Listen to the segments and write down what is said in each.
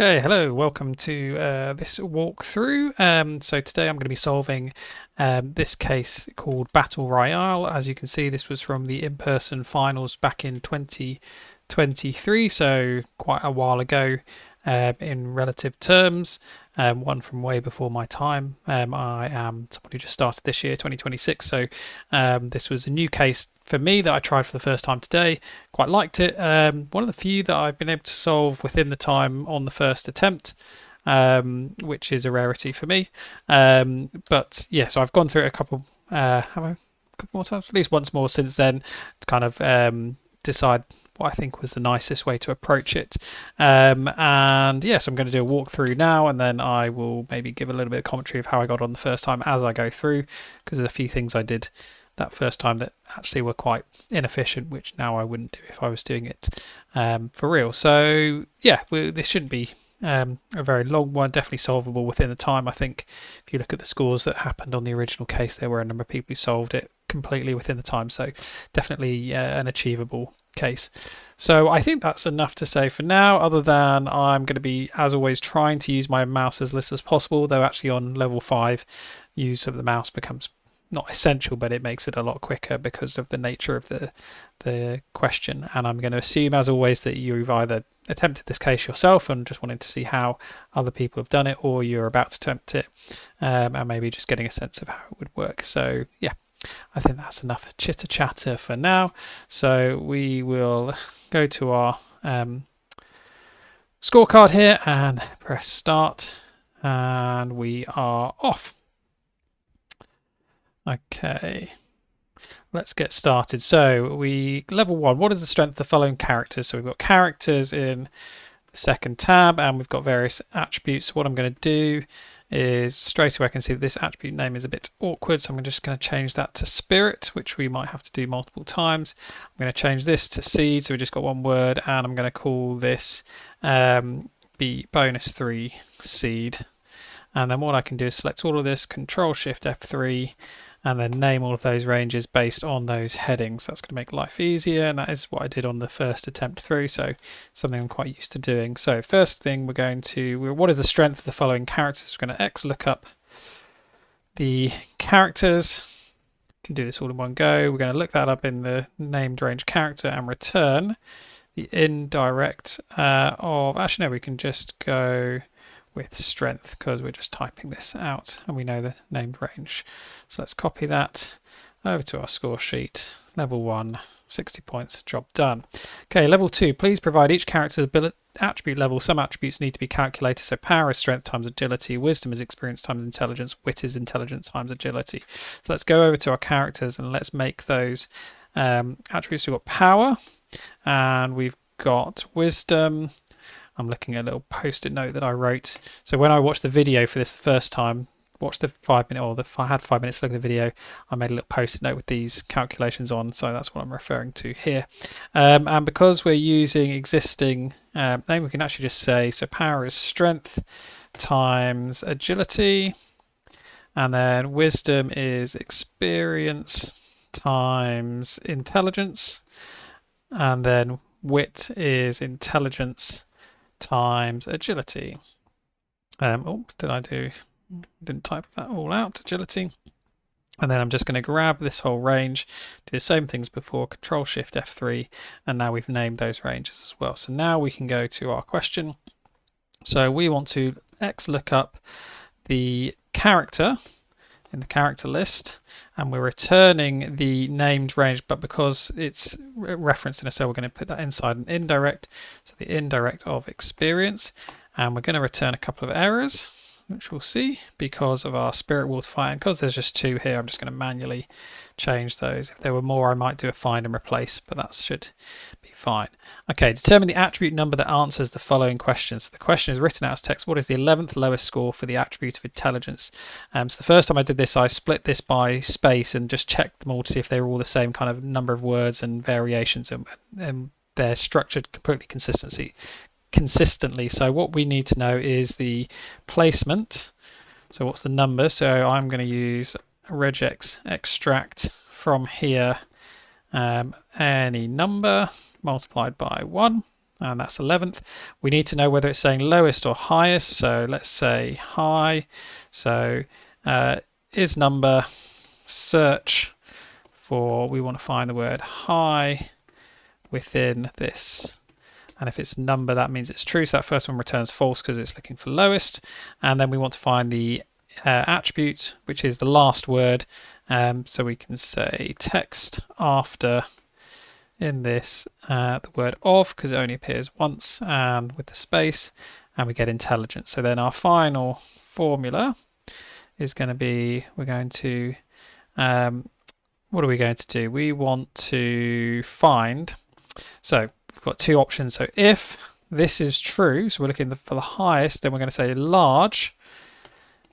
Okay, hello, welcome to this walkthrough. So today I'm going to be solving this case called Battle Royale. As you can see, this was from the in-person finals back in 2023, so quite a while ago in relative terms. One from way before my time. I am someone who just started this year, 2026, so this was a new case for me that I tried for the first time today. Quite liked it. One of the few that I've been able to solve within the time on the first attempt, which is a rarity for me. But yeah, so I've gone through it a couple, have I? A couple more times, at least once more since then, to kind of decide what I think was the nicest way to approach it. And yes, I'm going to do a walkthrough now, and then I will maybe give a little bit of commentary of how I got on the first time as I go through, because there's a few things I did that first time that actually were quite inefficient, which now I wouldn't do if I was doing it for real. So yeah, this shouldn't be a very long one, definitely solvable within the time. I think if you look at the scores that happened on the original case, there were a number of people who solved it completely within the time, so definitely an achievable case. So I think that's enough to say for now, other than I'm going to be, as always, trying to use my mouse as little as possible, though actually on level 5 use of the mouse becomes not essential, but it makes it a lot quicker because of the nature of the question. And I'm going to assume, as always, that you've either attempted this case yourself and just wanted to see how other people have done it, or you're about to attempt it and maybe just getting a sense of how it would work. So yeah, I think that's enough chitter chatter for now. So we will go to our scorecard here and press start, and we are off. Okay, let's get started. So level 1, what is the strength of the following characters? So we've got characters in the second tab, and we've got various attributes. What I'm going to do is straight away I can see that this attribute name is a bit awkward, so I'm just going to change that to spirit, which we might have to do multiple times. I'm going to change this to seed, so we just got one word, and I'm going to call this be bonus 3 seed. And then what I can do is select all of this, Control Shift F3, and then name all of those ranges based on those headings. That's going to make life easier, and that is what I did on the first attempt through, so something I'm quite used to doing. So first thing we're going to, what is the strength of the following characters? We're going to XLOOKUP the characters. You can do this all in one go. We're going to look that up in the named range character and return the indirect of, actually no, we can just go with strength because we're just typing this out and we know the named range. So let's copy that over to our score sheet. Level 1, 60 points, job done. Okay, level 2, please provide each character's attribute level. Some attributes need to be calculated. So power is strength times agility, wisdom is experience times intelligence, wit is intelligence times agility. So let's go over to our characters and let's make those attributes. We've got power and we've got wisdom. I'm looking at a little post-it note that I wrote. So when I watched the video for this the first time, watched the 5-minute, or I had 5 minutes to look at the video, I made a little post-it note with these calculations on, so that's what I'm referring to here. And because we're using existing name, we can actually just say, so power is strength times agility, and then wisdom is experience times intelligence, and then wit is intelligence times agility. Didn't type that all out, agility. And then I'm just going to grab this whole range, do the same things before, Control Shift F3, and now we've named those ranges as well. So now we can go to our question. So we want to XLOOKUP the character in the character list, and we're returning the named range, but because it's referenced in a cell, we're going to put that inside an indirect, so the indirect of experience, and we're going to return a couple of errors, which we'll see because of our spirit wall to find. And because there's just 2 here, I'm just going to manually change those. If there were more, I might do a find and replace, but that should be fine. Okay, determine the attribute number that answers the following questions. So the question is written out as text. What is the 11th lowest score for the attribute of intelligence? So the first time I did this, I split this by space and just checked them all to see if they were all the same kind of number of words and variations, and they're structured completely consistently. So what we need to know is the placement. So what's the number? So I'm going to use regex extract from here any number multiplied by 1, and that's 11th. We need to know whether it's saying lowest or highest, so let's say high. So is number, search for, we want to find the word high within this. And if it's number, that means it's true. So that first one returns false because it's looking for lowest. And then we want to find the attribute, which is the last word. So we can say text after in this the word of, because it only appears once, and with the space, and we get intelligence. So then our final formula is going to be, we're going to, what are we going to do? We want to find, so we've got two options. So if this is true, so we're looking for the highest, then we're going to say large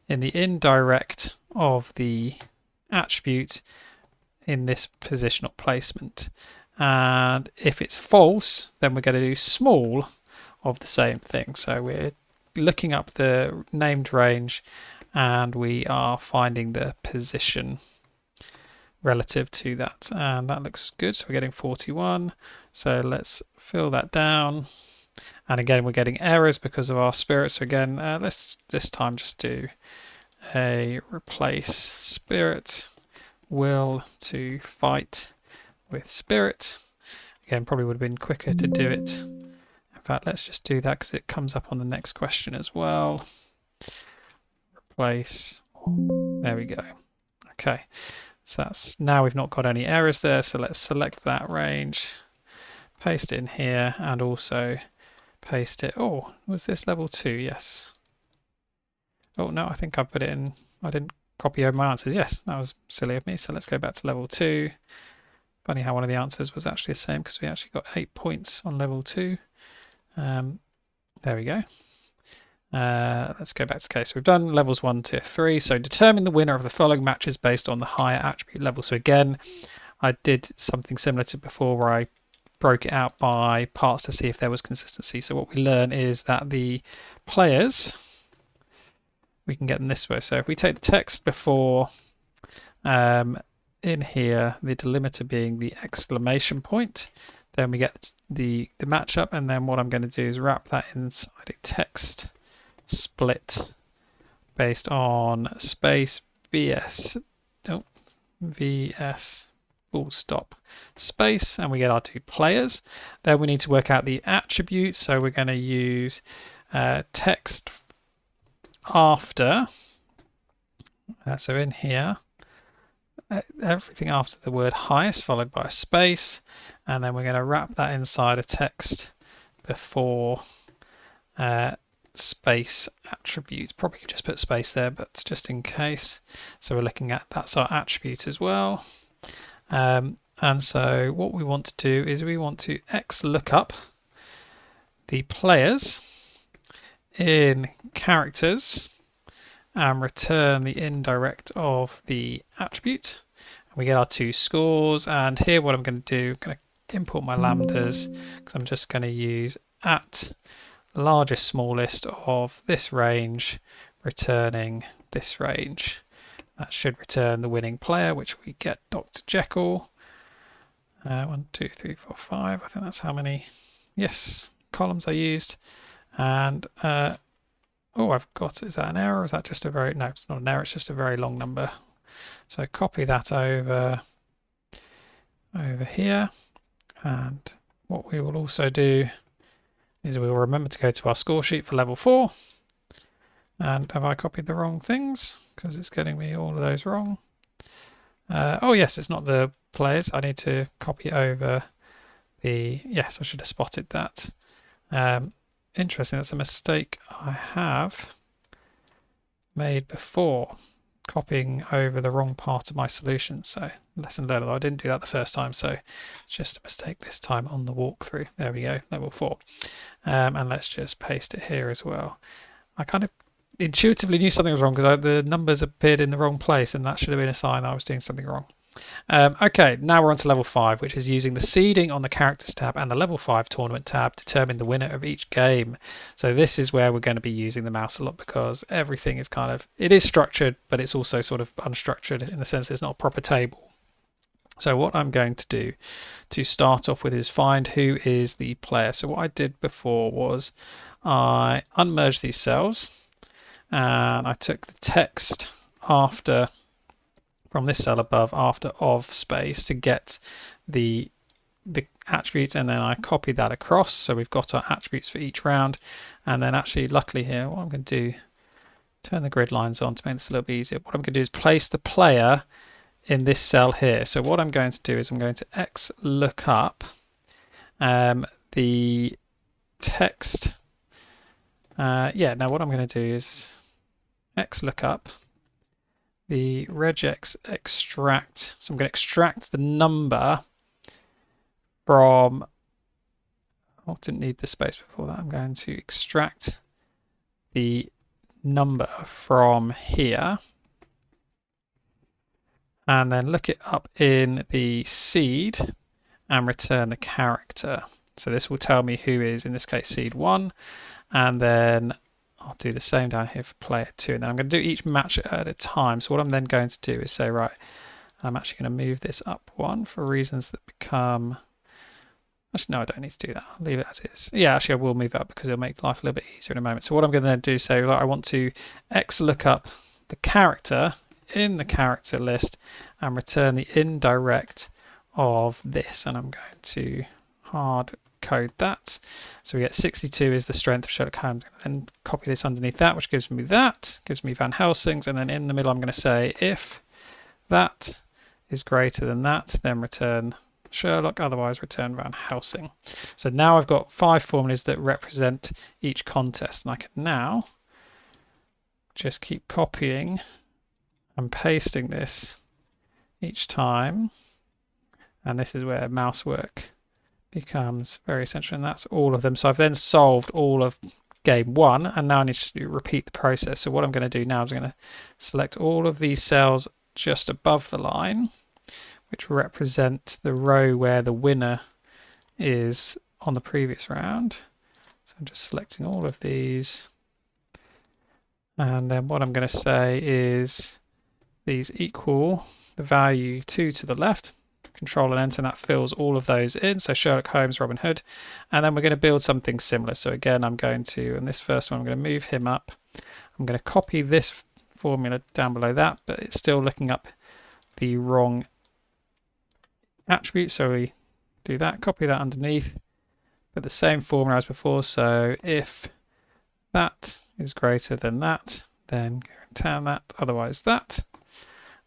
in the indirect of the attribute in this positional placement. And if it's false, then we're going to do small of the same thing. So we're looking up the named range and we are finding the position relative to that. And that looks good. So we're getting 41. So let's fill that down. And again, we're getting errors because of our spirit. So again, let's this time just do a replace spirit will to fight with spirit. Again, probably would have been quicker to do it. In fact, let's just do that because it comes up on the next question as well. Replace. There we go. Okay, so that's, now we've not got any errors there. So let's select that range, paste it in here, and also paste it. Oh, was this level 2? Yes. Oh no, I think I put it in. I didn't copy over my answers. Yes, that was silly of me. So let's go back to level 2. Funny how one of the answers was actually the same because we actually got 8 points on level 2. There we go. Let's go back to the case. We've done levels 1 to 3. So determine the winner of the following matches based on the higher attribute level. So again, I did something similar to before where I broke it out by parts to see if there was consistency. So what we learn is that the players, we can get them this way. So if we take the text before in here, the delimiter being the exclamation point, then we get the matchup, and then what I'm going to do is wrap that inside a text split based on space vs full stop space, and we get our two players. Then we need to work out the attribute, so we're going to use text after, so in here everything after the word highest followed by a space, and then we're going to wrap that inside a text before space attribute. Probably could just put space there, but just in case. So we're looking at, that's our attribute as well. And so what we want to do is we want to XLOOKUP the players in characters and return the indirect of the attribute. And we get our two scores, and here what I'm going to do, I'm going to import my lambdas because I'm just going to use at largest smallest of this range returning this range. That should return the winning player, which we get Dr. Jekyll. 1, 2, 3, 4, 5. I think that's how many, yes, columns I used. And oh, I've got, is that an error? Or is that just a very, no, it's not an error, it's just a very long number. So copy that over here. And what we will also do is we will remember to go to our score sheet for level 4. And have I copied the wrong things? Because it's getting me all of those wrong. Oh yes, it's not the players. I need to copy over the, yes, I should have spotted that. Interesting, that's a mistake I have made before, copying over the wrong part of my solution. So lesson learned, I didn't do that the first time, so it's just a mistake this time on the walkthrough. There we go, level 4. And let's just paste it here as well. I kind of intuitively knew something was wrong because the numbers appeared in the wrong place, and that should have been a sign I was doing something wrong. Okay, now we're on to level 5, which is using the seeding on the characters tab and the level 5 tournament tab to determine the winner of each game. So this is where we're going to be using the mouse a lot because everything is kind of, it is structured, but it's also sort of unstructured in the sense that it's not a proper table. So what I'm going to do to start off with is find who is the player. So what I did before was I unmerged these cells and I took the text after from this cell above after of space to get the attributes, and then I copied that across. So we've got our attributes for each round. And then actually, luckily here, what I'm going to do, turn the grid lines on to make this a little bit easier. What I'm going to do is place the player in this cell here. So what I'm going to do is I'm going to X look up the text. Now what I'm going to do is X look up the regex extract. So I'm going to extract the number from, oh, didn't need the space before that. I'm going to extract the number from here and then look it up in the seed and return the character. So this will tell me who is, in this case, seed 1, and then I'll do the same down here for player 2, and then I'm going to do each match at a time. So what I'm then going to do is say, right, I'm actually going to move this up 1 for reasons that become, actually no, I don't need to do that, I'll leave it as is. Yeah, actually I will move it up because it'll make life a little bit easier in a moment. So what I'm going to then do is say, I want to X look up the character in the character list and return the indirect of this, and I'm going to hard code that. So we get 62 is the strength of Sherlock Holmes, and copy this underneath that, which gives me that, gives me Van Helsing's, and then in the middle I'm going to say if that is greater than that, then return Sherlock, otherwise return Van Helsing. So now I've got 5 formulas that represent each contest, and I can now just keep copying and pasting this each time, and this is where mouse work becomes very essential, and that's all of them. So I've then solved all of game 1, and now I need to repeat the process. So what I'm going to do now is I'm going to select all of these cells just above the line, which represent the row where the winner is on the previous round. So I'm just selecting all of these, and then what I'm going to say is these equal the value 2 to the left, Control and Enter, and that fills all of those in. So Sherlock Holmes, Robin Hood, and then we're going to build something similar. So again, I'm going to, in this first one, I'm going to move him up. I'm going to copy this formula down below that, but it's still looking up the wrong attribute. So we do that, copy that underneath, but the same formula as before. So if that is greater than that, then return that, otherwise that.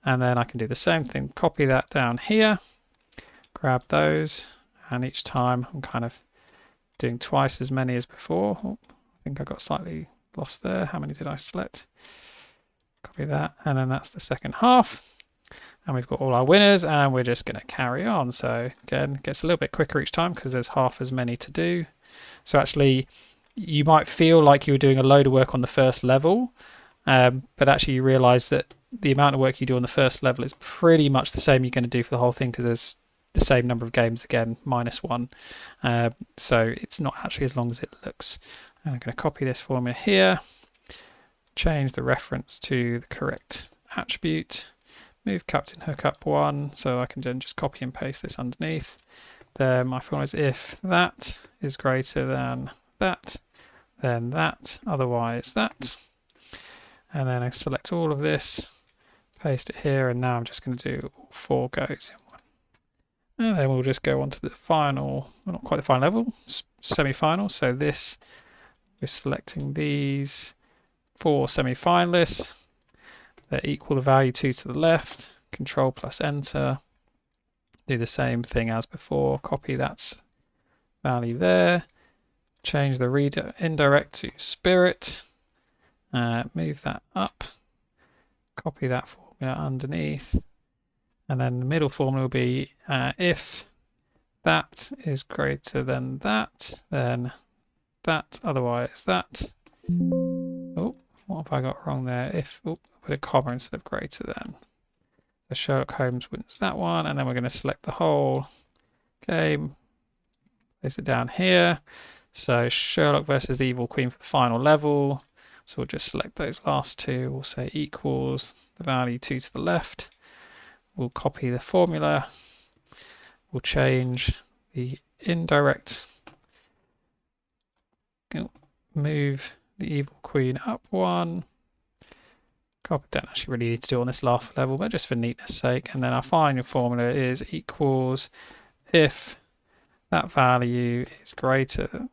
And then I can do the same thing, copy that down here, grab those, and each time I'm kind of doing twice as many as before. Oh, I think I got slightly lost there. How many did I select? Copy that, and then that's the second half. And we've got all our winners, and we're just going to carry on. So again, it gets a little bit quicker each time because there's half as many to do. So actually, you might feel like you were doing a load of work on the first level, but actually you realize that the amount of work you do on the first level is pretty much the same you're going to do for the whole thing, because there's the same number of games again, -1. So it's not actually as long as it looks. And I'm going to copy this formula here, change the reference to the correct attribute, move Captain Hook up 1, so I can then just copy and paste this underneath. Then my formula is if that is greater than that, then that, otherwise that. And then I select all of this, paste it here, and now I'm just going to do 4 goes in one. And then we'll just go on to the final, well, not quite the final level, semi-final. So this, we're selecting these 4 semi-finalists. They equal the value 2 to the left, Control plus Enter. Do the same thing as before, copy that value there, change the reader indirect to Spirit. Move that up, copy that formula underneath, and then the middle formula will be if that is greater than that, then that, otherwise that. Oh, what have I got wrong there? If, oh, I put a comma instead of greater than. So Sherlock Holmes wins that one, and then we're going to select the whole game, place it down here. So Sherlock versus the Evil Queen for the final level. So we'll just select those last 2. We'll say equals the value 2 to the left. We'll copy the formula we'll change the indirect, move the evil queen up one. Copy, don't actually really need to do it on this last level, but just for neatness sake. And then our final formula is equals if that value is greater than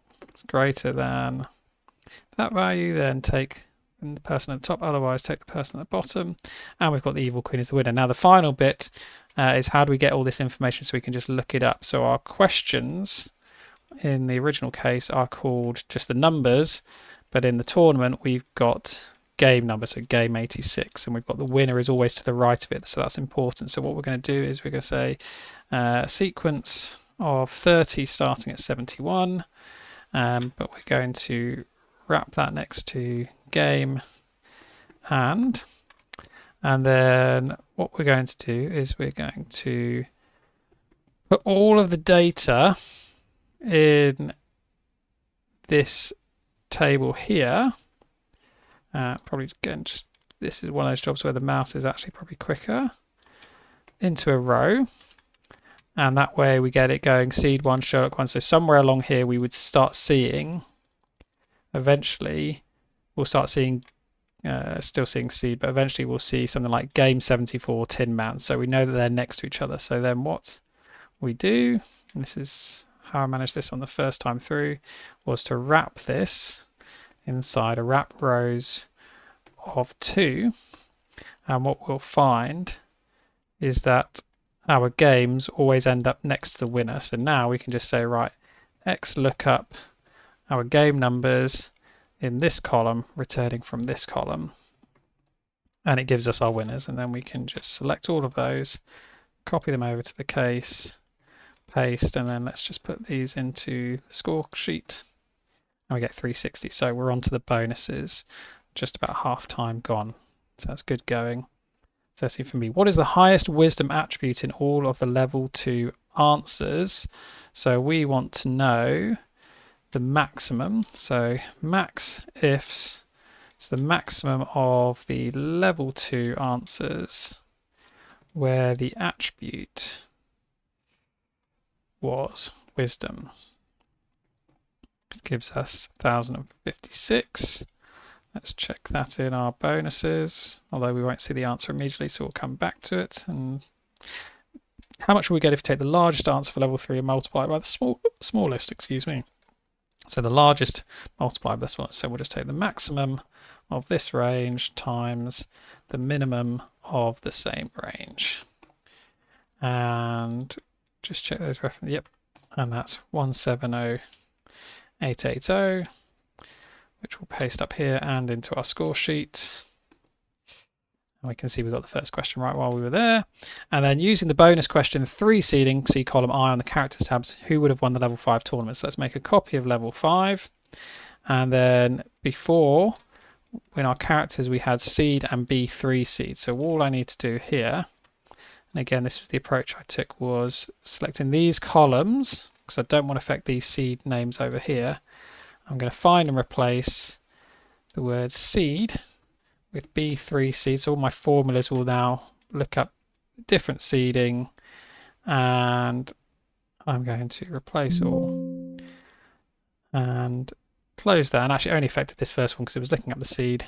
that value, then take the person at the top, otherwise take the person at the bottom. And we've got the evil queen as the winner. Now the final bit is how do we get all this information so we can just look it up. So our questions in the original case are called just the numbers, but in the tournament we've got game number, so game 86, and we've got the winner is always to the right of it, so that's important. So what we're going to do is we're going to say sequence of 30 starting at 71, but we're going to wrap that next to game, and then what we're going to do is we're going to put all of the data in this table here. Probably again, just this is one of those jobs where the mouse is actually probably quicker, into a row, and that way we get it going seed 1, Sherlock 1. So somewhere along here we would start seeing, eventually we'll start seeing, still seeing seed, but eventually we'll see something like game 74, Tin Man. So we know that they're next to each other. So then what we do, and this is how I managed this on the first time through, was to wrap this inside a wrap rows of 2, and what we'll find is that our games always end up next to the winner. So now we can just say, right, X look up our game numbers in this column returning from this column, and it gives us our winners, and then we can just select all of those, copy them over to the case, paste, and then let's just put these into the score sheet. And we get 360. So we're on to the bonuses. Just about half time gone. So that's good going. So see for me, what is the highest wisdom attribute in all of the level 2 answers? So we want to know the maximum. So max ifs. It's the maximum of the level 2 answers where the attribute was wisdom. Gives us 1056. Let's check that in our bonuses, although we won't see the answer immediately, so we'll come back to it. And how much will we get if we take the largest answer for level 3 and multiply it by the smallest, excuse me. So the largest multiplied by this one, so we'll just take the maximum of this range times the minimum of the same range. And just check those references, yep, and that's 170880, which we'll paste up here and into our score sheet. And we can see we got the first question right while we were there. And then using the bonus question 3 seeding, see column I on the characters tabs, who would have won the level 5 tournament? So let's make a copy of level 5. And then before, in our characters, we had seed and B3 seed. So all I need to do here, and again, this was the approach I took, was selecting these columns, because I don't want to affect these seed names over here. I'm going to find and replace the word seed with B3 seed. So all my formulas will now look up different seeding, and I'm going to replace all and close that, and actually only affected this first one because it was looking up the seed,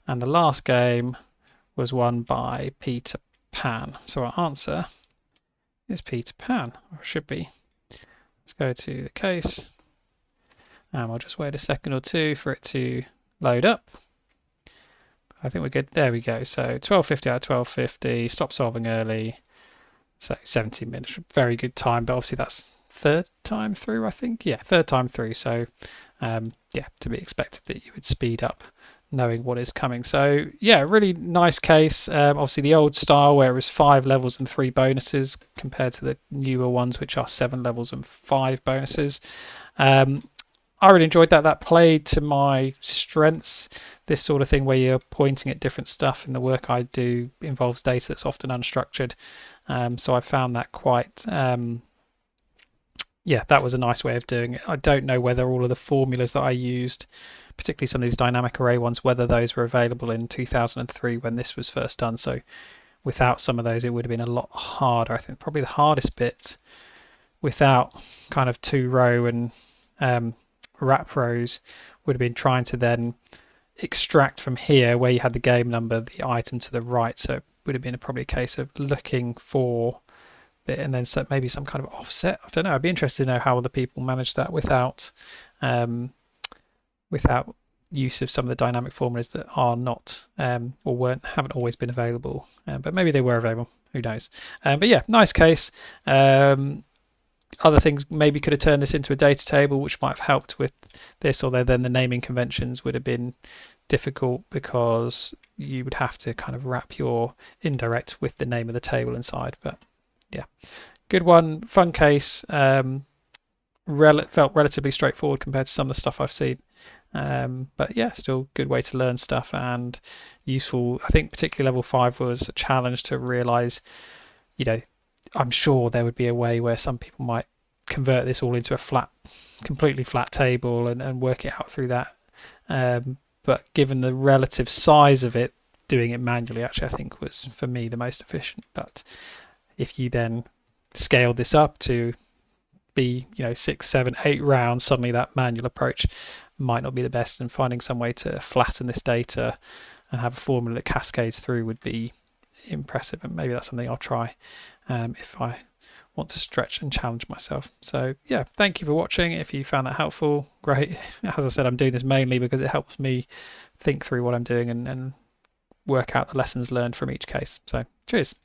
and the last game was won by Peter Pan. So our answer is Peter Pan, or should be. Let's go to the case, and we'll just wait a second or two for it to load up. I think we're good. There we go. So 1250 out of 1250, stop solving early. So 17 minutes, very good time, but obviously that's third time through, I think. Yeah, third time through. So yeah, to be expected that you would speed up knowing what is coming. So yeah, really nice case. Obviously the old style where it was 5 levels and 3 bonuses compared to the newer ones which are 7 levels and 5 bonuses. I really enjoyed that. That played to my strengths. This sort of thing where you're pointing at different stuff in the work I do involves data that's often unstructured. So I found that quite, yeah, that was a nice way of doing it. I don't know whether all of the formulas that I used, particularly some of these dynamic array ones, whether those were available in 2003 when this was first done. So without some of those, it would have been a lot harder. I think probably the hardest bit without kind of 2-row and wrap rows would have been trying to then extract from here where you had the game number the item to the right. So it would have been probably a case of looking for it and then maybe some kind of offset. I don't know. I'd be interested to know how other people manage that without use of some of the dynamic formulas that are not or haven't always been available, but maybe they were available, who knows. But yeah, nice case. Other things, maybe could have turned this into a data table, which might have helped with this, although then the naming conventions would have been difficult because you would have to kind of wrap your indirect with the name of the table inside. But yeah, good one, fun case. Felt relatively straightforward compared to some of the stuff I've seen. But yeah, still good way to learn stuff and useful. I think particularly level 5 was a challenge to realize, I'm sure there would be a way where some people might convert this all into a completely flat table and work it out through that. But given the relative size of it, doing it manually actually I think was for me the most efficient. But if you then scaled this up to be 6, 7, 8 rounds, suddenly that manual approach might not be the best, and finding some way to flatten this data and have a formula that cascades through would be impressive, and maybe that's something I'll try if I want to stretch and challenge myself. So yeah, thank you for watching. If you found that helpful, great. As I said, I'm doing this mainly because it helps me think through what I'm doing and work out the lessons learned from each case. So cheers.